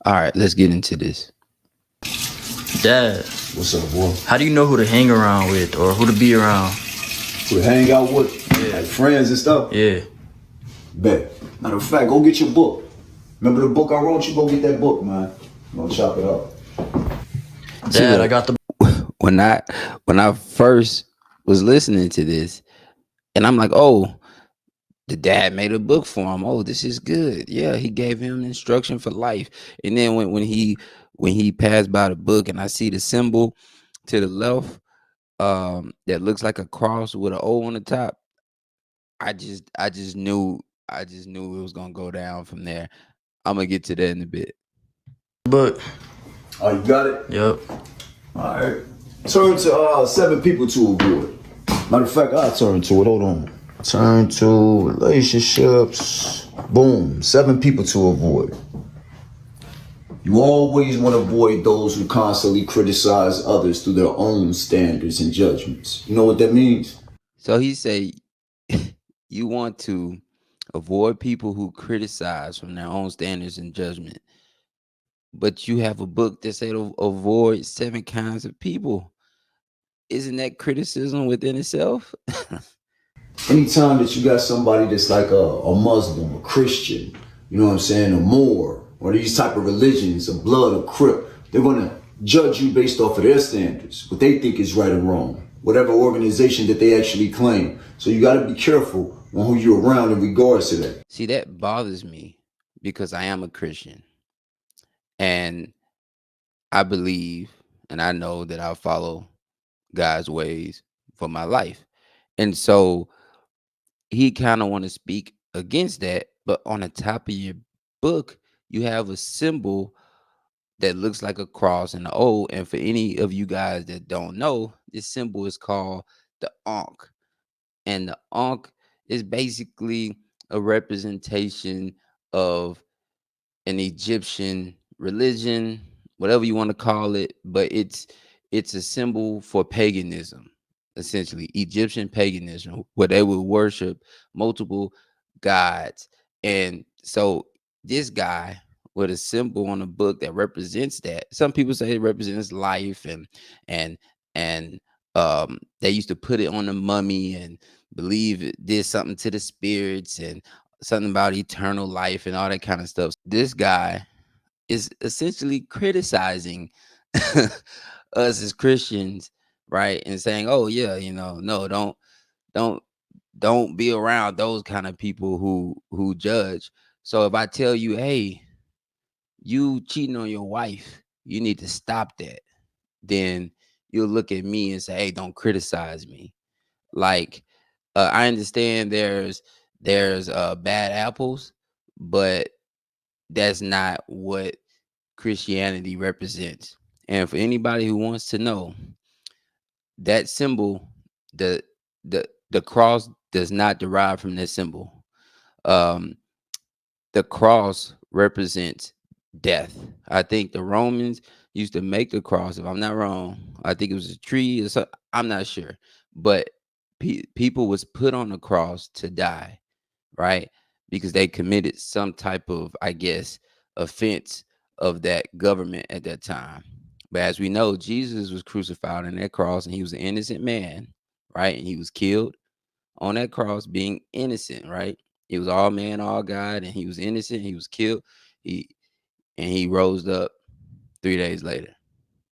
All right, let's get into this. Dad, What's up, boy? how do you know who to hang around with or who to be around? We hang out with Yeah. like friends and stuff. Yeah. Bet. Matter of fact, go get your book. Remember the book I wrote you? Go get that book, man. I'm gonna chop it up. See, Dad, look, I got the when I first was listening to this, and I'm like, oh, the dad made a book for him. Oh, this is good. Yeah, he gave him instruction for life. And then when he passed by the book, and I see the symbol to the left, that looks like a cross with an O on the top. I just knew it was gonna go down from there. I'm gonna get to that in a bit. book. Oh, you got it? Yep. Alright. Turn to 7 people to avoid. Matter of fact, I'll turn to it. Hold on. Turn to relationships. Boom. 7 people to avoid. You always want to avoid those who constantly criticize others through their own standards and judgments. You know what that means? So he say you want to avoid people who criticize from their own standards and judgment, but you have a book that say to avoid 7 kinds of people. Isn't that criticism within itself? Anytime that you got somebody that's like a Muslim, a Christian, you know what I'm saying, a Moor, or these type of religions, a Blood, a Crip, they're gonna judge you based off of their standards, what they think is right or wrong, whatever organization that they actually claim. So you gotta be careful on who you're around in regards to that. See, that bothers me because I am a Christian, and I believe and I know that I follow God's ways for my life. And so he kind of want to speak against that, but on the top of your book, you have a symbol that looks like a cross and an O. And for any of you guys that don't know, this symbol is called the Ankh. And the Ankh is basically a representation of an Egyptian religion, whatever you want to call it, but it's a symbol for paganism, essentially Egyptian paganism, where they would worship multiple gods. And so this guy with a symbol on a book that represents that. Some people say it represents life and and they used to put it on the mummy and believe it did something to the spirits and something about eternal life and all that kind of stuff. This guy is essentially criticizing us as Christians, right? And saying, "Oh yeah, no, don't don't be around those kind of people who judge." So if I tell you, "Hey, you cheating on your wife, you need to stop that," then you'll look at me and say, "Hey, don't criticize me." Like, I understand there's bad apples, but that's not what Christianity represents. And for anybody who wants to know, that symbol, the the cross does not derive from that symbol. Um, the cross represents death. I think the Romans used to make the cross, if I'm not wrong. I think it was a tree or something. I'm not sure, but people was put on the cross to die, right? Because they committed some type of, I guess, offense of that government at that time. But as we know, Jesus was crucified on that cross and he was an innocent man, right? And he was killed on that cross being innocent, right? He was all man, all God, and he was innocent. He was killed. He and he rose up 3 days later.